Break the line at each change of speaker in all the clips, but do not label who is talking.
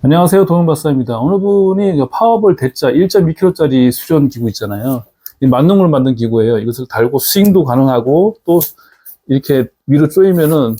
안녕하세요. 도움박사입니다. 어느 분이 파워볼 대자 1.2kg짜리 수련 기구 있잖아요. 이 만능으로 만든 기구예요. 이것을 달고 스윙도 가능하고 또 이렇게 위로 조이면은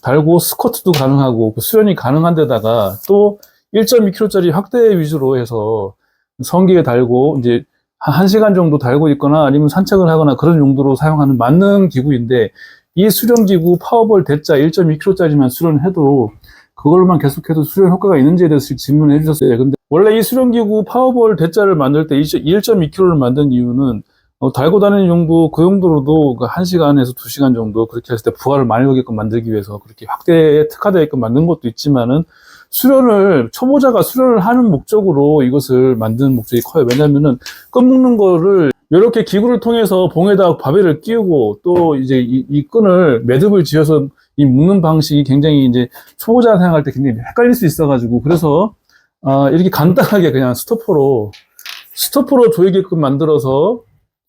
달고 스쿼트도 가능하고 수련이 가능한 데다가 또 1.2kg짜리 확대 위주로 해서 성기에 달고 이제 한 1시간 정도 달고 있거나 아니면 산책을 하거나 그런 용도로 사용하는 만능 기구인데, 이 수련 기구 파워볼 대자 1.2kg짜리만 수련해도 그걸로만 계속해도 수련 효과가 있는지에 대해서 질문을 해주셨어요. 근데 원래 이 수련기구 파워볼 대자를 만들 때 1.2kg를 만든 이유는 달고 다니는 용도, 그 용도로도 1시간에서 2시간 정도 그렇게 했을 때 부하를 많이 오게끔 만들기 위해서 그렇게 확대에 특화되게끔 만든 것도 있지만은, 초보자가 수련을 하는 목적으로 이것을 만든 목적이 커요. 왜냐면은 끈 묶는 거를 이렇게 기구를 통해서 봉에다 바벨을 끼우고 또 이제 이 끈을 매듭을 지어서 이 묶는 방식이 굉장히 이제 초보자 사용할 때 굉장히 헷갈릴 수 있어가지고, 그래서 이렇게 간단하게 그냥 스토퍼로 조이게끔 만들어서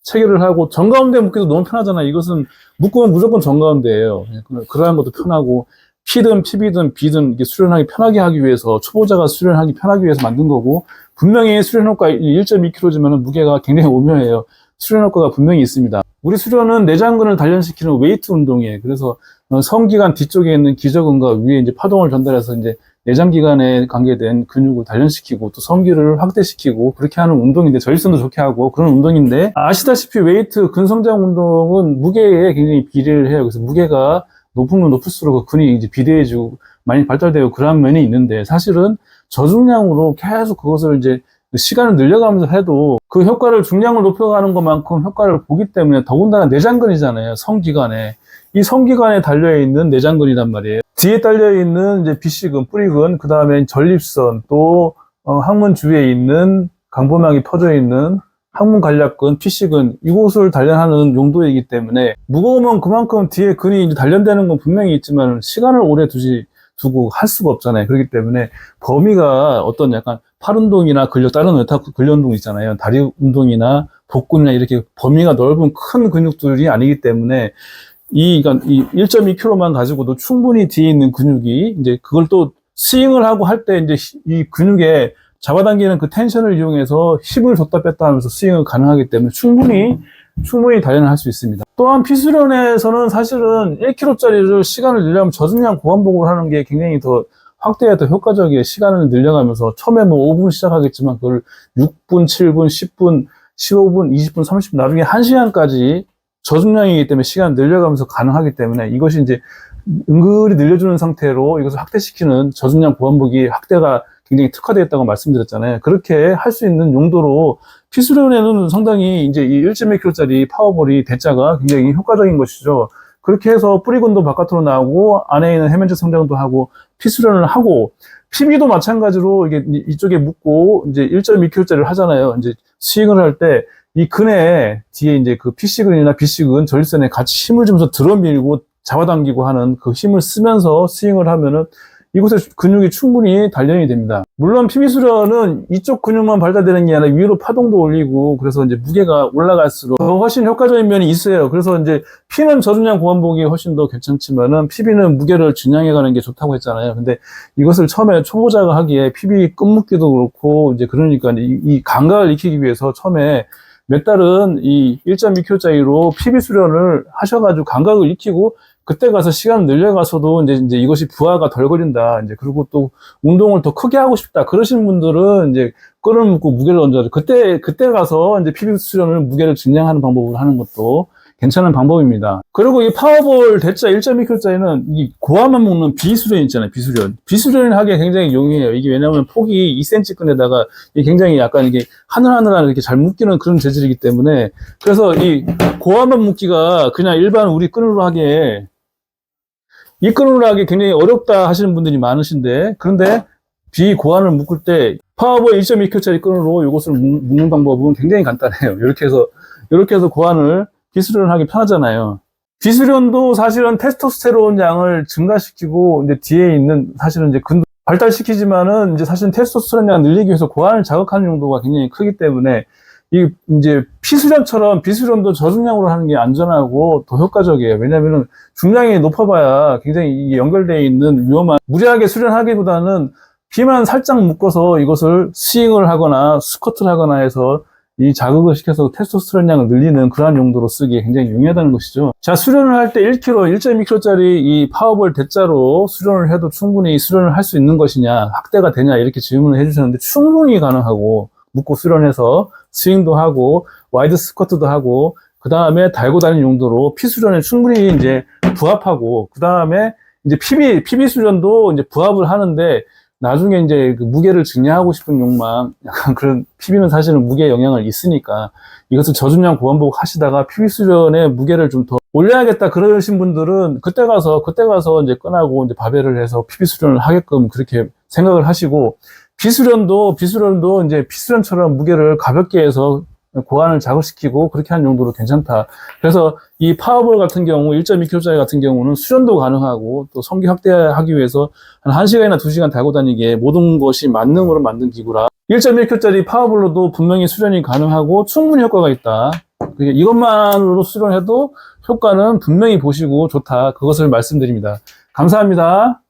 체결을 하고, 정가운데 묶기도 너무 편하잖아요. 이것은 묶으면 무조건 정가운데예요. 그러한 것도 편하고, P든 PB든 B든 이게 수련하기 편하게 하기 위해서, 초보자가 수련하기 편하기 위해서 만든 거고, 분명히 수련 효과 1.2kg지만 무게가 굉장히 오묘해요. 수련 효과가 분명히 있습니다. 우리 수련은 내장근을 단련시키는 웨이트 운동이에요. 그래서 성기관 뒤쪽에 있는 기저근과 위에 이제 파동을 전달해서 이제 내장기관에 관계된 근육을 단련시키고 또 성기를 확대시키고 그렇게 하는 운동인데, 전립선도 좋게 하고 그런 운동인데, 아시다시피 웨이트 근성장 운동은 무게에 굉장히 비례를 해요. 그래서 무게가 높으면 높을수록 그 근이 이제 비대해지고 많이 발달되고 그런 면이 있는데, 사실은 저중량으로 계속 그것을 이제 시간을 늘려가면서 해도 그 효과를, 중량을 높여가는 것만큼 효과를 보기 때문에, 더군다나 내장근이잖아요. 성기관에. 이 성기관에 달려있는 내장근이란 말이에요. 뒤에 달려있는 이제 비씨근, 뿌리근, 그 다음에 전립선, 또 항문 주위에 있는 강보망이 퍼져 있는 항문 간략근, 피씨근, 이곳을 단련하는 용도이기 때문에, 무거우면 그만큼 뒤에 근이 이제 단련되는 건 분명히 있지만 시간을 오래 두고 할 수가 없잖아요. 그렇기 때문에 범위가 어떤 약간 팔 운동이나 다른 근력 운동 있잖아요. 다리 운동이나 복근이나 이렇게 범위가 넓은 큰 근육들이 아니기 때문에, 그러니까 이 1.2kg만 가지고도 충분히 뒤에 있는 근육이 이제 그걸 또 스윙을 하고 할 때 이제 이 근육에 잡아당기는 그 텐션을 이용해서 힘을 줬다 뺐다 하면서 스윙을 가능하기 때문에 충분히 단련을 할 수 있습니다. 또한 피수련에서는 사실은 1kg짜리를 시간을 늘려면 저중량 고반복을 하는 게 굉장히 더 확대에 더 효과적이에요. 시간을 늘려가면서 처음에 뭐 5분 시작하겠지만 그걸 6분, 7분, 10분, 15분, 20분, 30분, 나중에 1시간까지 저중량이기 때문에 시간 늘려가면서 가능하기 때문에, 이것이 이제 은근히 늘려주는 상태로 이것을 확대시키는 저중량 고반복이 확대가 굉장히 특화되어 있다고 말씀드렸잖아요. 그렇게 할 수 있는 용도로 피수련에는 상당히 이제 이 1.2kg짜리 파워볼이 대자가 굉장히 효과적인 것이죠. 그렇게 해서 뿌리근도 바깥으로 나오고 안에 있는 해면적 성장도 하고 피수련을 하고, PB도 마찬가지로 이게 이쪽에 묶고 이제 1.2kg짜리를 하잖아요. 이제 스윙을 할 때 이 근에 뒤에 이제 그 P씨근이나 B씨근, 전립선에 같이 힘을 주면서 들어밀고 잡아당기고 하는 그 힘을 쓰면서 스윙을 하면은 이곳에 근육이 충분히 단련이 됩니다. 물론 PB 수련은 이쪽 근육만 발달되는 게 아니라 위로 파동도 올리고, 그래서 이제 무게가 올라갈수록 더 훨씬 효과적인 면이 있어요. 그래서 이제 P는 저중량 고반복이 훨씬 더 괜찮지만은 PB는 무게를 준양해 가는 게 좋다고 했잖아요. 근데 이것을 처음에 초보자가 하기에 PB 끈묶기도 그렇고, 이제 그러니까 이 감각을 익히기 위해서 처음에 몇 달은 이 1.2kg짜리로 PB 수련을 하셔가지고 감각을 익히고, 그때 가서 시간 늘려가서도 이제 이것이 부하가 덜 걸린다. 이제 그리고 또 운동을 더 크게 하고 싶다. 그러신 분들은 이제 끈을 묶고 무게를 얹어서 그때 가서 이제 PB 수련을 무게를 증량하는 방법으로 하는 것도 괜찮은 방법입니다. 그리고 이 파워볼 대자 1.2kg짜리는 이 고함만 묶는 비수련 있잖아요. 비수련을 하기에 굉장히 용이해요. 이게 왜냐하면 폭이 2cm 끈에다가 굉장히 약간 이게 하늘하늘한 이렇게 잘 묶이는 그런 재질이기 때문에, 그래서 이 고함만 묶기가 그냥 일반 우리 끈으로 하기에, 이 끈으로 하기 굉장히 어렵다 하시는 분들이 많으신데, 그런데 비고환을 묶을 때 파워볼 1.2kg짜리 끈으로 이것을 묶는 방법은 굉장히 간단해요. 이렇게 해서 고환을 비수련을 하기 편하잖아요. 비수련도 사실은 테스토스테론 양을 증가시키고, 이제 뒤에 있는 사실은 이제 근도 발달시키지만은, 이제 사실은 테스토스테론 양을 늘리기 위해서 고환을 자극하는 용도가 굉장히 크기 때문에, 이제 피수련처럼 비수련도 저중량으로 하는 게 안전하고 더 효과적이에요. 왜냐면은 중량이 높아봐야 굉장히 연결되어 있는 위험한, 무리하게 수련하기보다는 피만 살짝 묶어서 이것을 스윙을 하거나 스쿼트를 하거나 해서 이 자극을 시켜서 테스토스테론량을 늘리는 그러한 용도로 쓰기에 굉장히 용이하다는 것이죠. 자, 수련을 할 때 1kg, 1.2kg짜리 이 파워볼 대자로 수련을 해도 충분히 수련을 할 수 있는 것이냐, 확대가 되냐, 이렇게 질문을 해주셨는데 충분히 가능하고, 묶고 수련해서 스윙도 하고, 와이드 스쿼트도 하고, 그 다음에 달고 다니는 용도로 피수련에 충분히 이제 부합하고, 그 다음에 이제 PB 수련도 이제 부합을 하는데, 나중에 이제 그 무게를 증량하고 싶은 욕망, 약간 그런, PB는 사실은 무게에 영향을 있으니까, 이것을 저중량 고반복 하시다가 PB 수련의 무게를 좀 더 올려야겠다 그러신 분들은 그때 가서 이제 끈하고 이제 바벨을 해서 PB 수련을 하게끔 그렇게 생각을 하시고, 비수련도 이제 P수련처럼 무게를 가볍게 해서 고환을 자극시키고 그렇게 하는 용도로 괜찮다. 그래서 이 파워볼 같은 경우 1.2kg짜리 같은 경우는 수련도 가능하고 또 성기 확대하기 위해서 한 1시간이나 2시간 달고 다니기에 모든 것이 만능으로 만든 기구라 1.1kg짜리 파워볼로도 분명히 수련이 가능하고 충분히 효과가 있다. 이것만으로 수련해도 효과는 분명히 보시고 좋다. 그것을 말씀드립니다. 감사합니다.